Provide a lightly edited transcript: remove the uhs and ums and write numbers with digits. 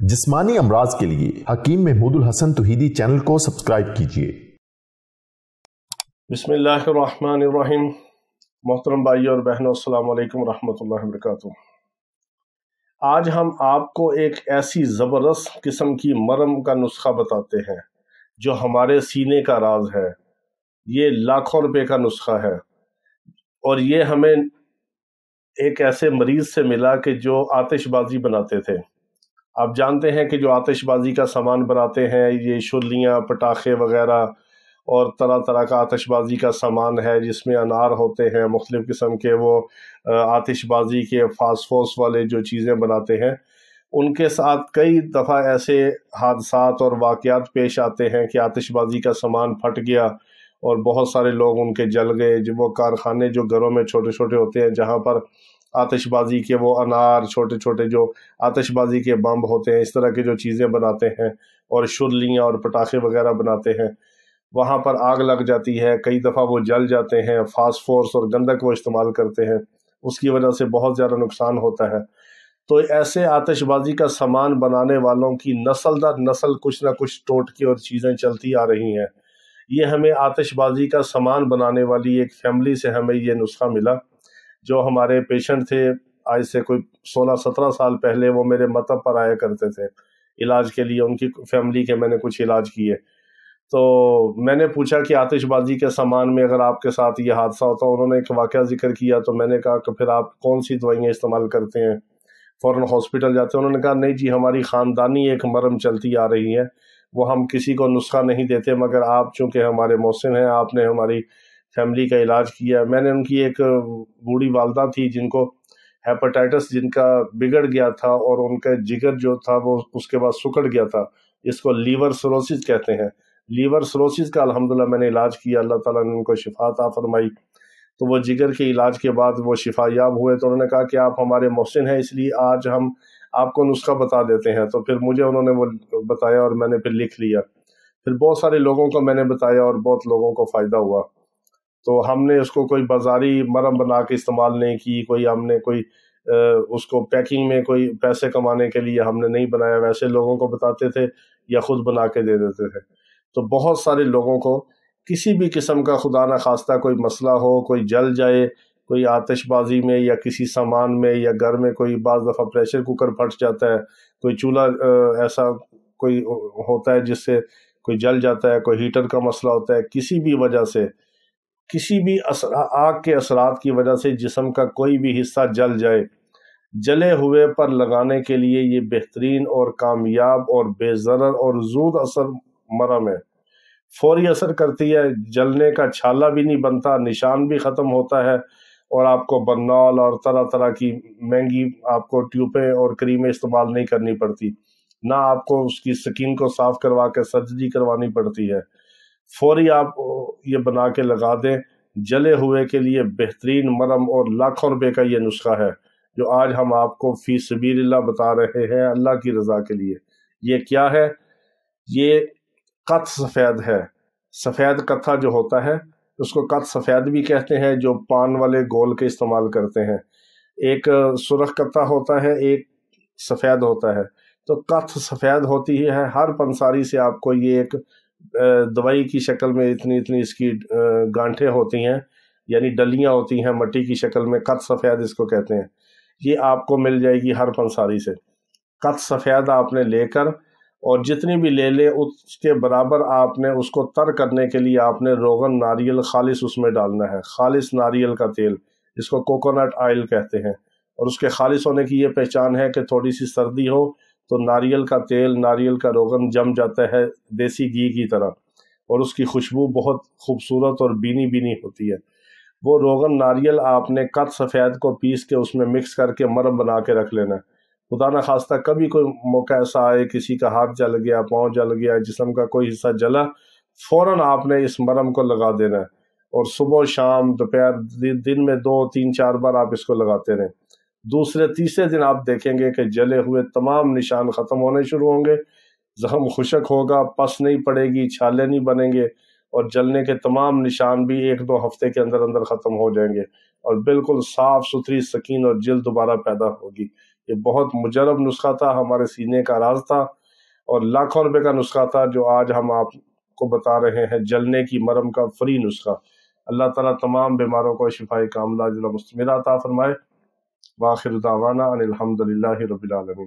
जिस्मानी अमराज के लिए हकीम महमूदुल हसन तौहीदी चैनल को सब्सक्राइब कीजिए। बिस्मिल्लाहिर्रहमानिर्रहीम। मोहतरम भाइयों और बहनों, अस्सलाम वालेकुम रहमतुल्लाहि व बरकातुहू। आज हम आपको एक ऐसी ज़बरदस्त किस्म की मरहम का नुस्खा बताते हैं जो हमारे सीने का राज है। ये लाखों रुपए का नुस्खा है और ये हमें एक ऐसे मरीज़ से मिला कि जो आतिशबाजी बनाते थे। आप जानते हैं कि जो आतिशबाजी का सामान बनाते हैं, ये शुर्लियाँ, पटाखे वगैरह और तरह तरह का आतिशबाजी का सामान है, जिसमें अनार होते हैं, मुख्तलिफ़ किस्म के वो आतिशबाजी के फास्फोर्स वाले जो चीज़ें बनाते हैं। उनके साथ कई दफ़ा ऐसे हादसात और वाक़यात पेश आते हैं कि आतिशबाजी का सामान फट गया और बहुत सारे लोग उनके जल गए। जो वो कारखाने जो घरों में छोटे छोटे होते हैं, जहाँ पर आतिशबाजी के वो अनार, छोटे छोटे जो आतिशबाजी के बम होते हैं, इस तरह की जो चीज़ें बनाते हैं और शुर्लियाँ और पटाखे वगैरह बनाते हैं, वहाँ पर आग लग जाती है। कई दफ़ा वो जल जाते हैं। फास्फोरस और गंधक वो इस्तेमाल करते हैं, उसकी वजह से बहुत ज़्यादा नुकसान होता है। तो ऐसे आतिशबाजी का सामान बनाने वालों की नस्ल दर नस्ल कुछ ना कुछ टोटके और चीज़ें चलती आ रही हैं। ये हमें आतिशबाजी का सामान बनाने वाली एक फैमिली से हमें ये नुस्खा मिला। जो हमारे पेशेंट थे, आज से कोई 16-17 साल पहले वो मेरे मतब पर आया करते थे इलाज के लिए। उनकी फैमिली के मैंने कुछ इलाज किए। तो मैंने पूछा कि आतिशबाजी के सामान में अगर आपके साथ ये हादसा होता, उन्होंने एक वाक़या ज़िक्र किया। तो मैंने कहा कि फिर आप कौन सी दवाइयाँ इस्तेमाल करते हैं, फ़ौरन हॉस्पिटल जाते हैं? उन्होंने कहा नहीं जी, हमारी ख़ानदानी एक मरहम चलती आ रही है, वो हम किसी को नुस्खा नहीं देते, मगर आप चूँकि हमारे मोहसिन हैं, आपने हमारी फैमिली का इलाज किया। मैंने उनकी एक बूढ़ी वालदा थी जिनको हेपेटाइटिस जिनका बिगड़ गया था और उनका जिगर जो था वो उसके बाद सिकुड़ गया था, इसको लीवर सिरोसिस कहते हैं। लीवर सिरोसिस का अल्हम्दुलिल्लाह मैंने इलाज किया, अल्लाह ताला ने उनको शिफा अता फरमाई। तो वो जिगर के इलाज के बाद वो शिफायाब हुए। तो उन्होंने कहा कि आप हमारे मोहसिन हैं, इसलिए आज हम आपको नुस्खा बता देते हैं। तो फिर मुझे उन्होंने वो बताया और मैंने फिर लिख लिया। फिर बहुत सारे लोगों को मैंने बताया और बहुत लोगों को फ़ायदा हुआ। तो हमने उसको कोई बाज़ारी मरहम बना के इस्तेमाल नहीं की, कोई हमने कोई उसको पैकिंग में कोई पैसे कमाने के लिए हमने नहीं बनाया। वैसे लोगों को बताते थे या ख़ुद बना के दे देते थे। तो बहुत सारे लोगों को किसी भी किस्म का खुदा न खास्ता कोई मसला हो, कोई जल जाए, कोई आतिशबाजी में या किसी सामान में, या घर में कोई बाज़ दफ़ा प्रेशर कुकर फट जाता है, कोई चूल्हा ऐसा कोई होता है जिससे कोई जल जाता है, कोई हीटर का मसला होता है, किसी भी वजह से, किसी भी आग के असरात की वजह से जिस्म का कोई भी हिस्सा जल जाए, जले हुए पर लगाने के लिए ये बेहतरीन और कामयाब और बेज़रर और ज़ूद असर मरहम है। फौरी असर करती है, जलने का छाला भी नहीं बनता, निशान भी ख़त्म होता है और आपको बर्नॉल और तरह तरह की महंगी आपको ट्यूबें और क्रीमें इस्तेमाल नहीं करनी पड़ती, ना आपको उसकी स्किन को साफ़ करवा के सर्जरी करवानी पड़ती है। फौरी आप ये बना के लगा दें। जले हुए के लिए बेहतरीन मरहम और लाखों रुपए का ये नुस्खा है जो आज हम आपको फी सबीलिल्लाह बता रहे हैं, अल्लाह की रज़ा के लिए। ये क्या है? ये कत सफ़ेद है। सफ़ेद कत्था जो होता है उसको कत सफ़ेद भी कहते हैं, जो पान वाले गोल के इस्तेमाल करते हैं। एक सुरख कत्था होता है, एक सफ़ेद होता है। तो कत सफ़ेद होती है। हर पंसारी से आपको ये एक दवाई की शक्ल में इतनी इतनी इसकी गांठें होती हैं, यानी डलियां होती हैं मट्टी की शक्ल में, कत सफ़ेद इसको कहते हैं। ये आपको मिल जाएगी हर पंसारी से। कत सफ़ेद आपने लेकर, और जितनी भी ले लें उसके बराबर आपने उसको तर करने के लिए आपने रोगन नारियल खालिस उसमें डालना है। खालिस नारियल का तेल, जिसको कोकोनट ऑयल कहते हैं। और उसके खालिस होने की ये पहचान है कि थोड़ी सी सर्दी हो तो नारियल का तेल, नारियल का रोगन जम जाता है देसी घी की तरह, और उसकी खुशबू बहुत खूबसूरत और बीनी बीनी होती है। वो रोगन नारियल आपने कत सफ़ेद को पीस के उसमें मिक्स करके मरहम बना के रख लेना है। खुदा न खास्ता कभी कोई मौका ऐसा आए, किसी का हाथ जल गया, पाँव जल गया, जिस्म का कोई हिस्सा जला, फ़ौरन आपने इस मरहम को लगा देना है। और सुबह शाम दोपहर दिन में 2-3-4 बार आप इसको लगाते रहें। दूसरे तीसरे दिन आप देखेंगे कि जले हुए तमाम निशान ख़त्म होने शुरू होंगे, ज़ख्म खुशक होगा, पस नहीं पड़ेगी, छाले नहीं बनेंगे, और जलने के तमाम निशान भी 1-2 हफ्ते के अंदर अंदर ख़त्म हो जाएंगे, और बिल्कुल साफ़ सुथरी स्किन और जल्द दोबारा पैदा होगी। یہ بہت مجرب نسخہ تھا، ہمارے سینے کا راز تھا اور لاکھوں روپے کا نسخہ تھا جو آج ہم آپ کو بتا رہے ہیں، جلنے کی مرم کا فری نسخہ۔ اللہ تعالیٰ تمام بیماروں کو شفاء کاملہ عاجلہ مستمرہ عطا فرمائے۔ وآخر دعوانا ان الحمد للہ رب العالمین۔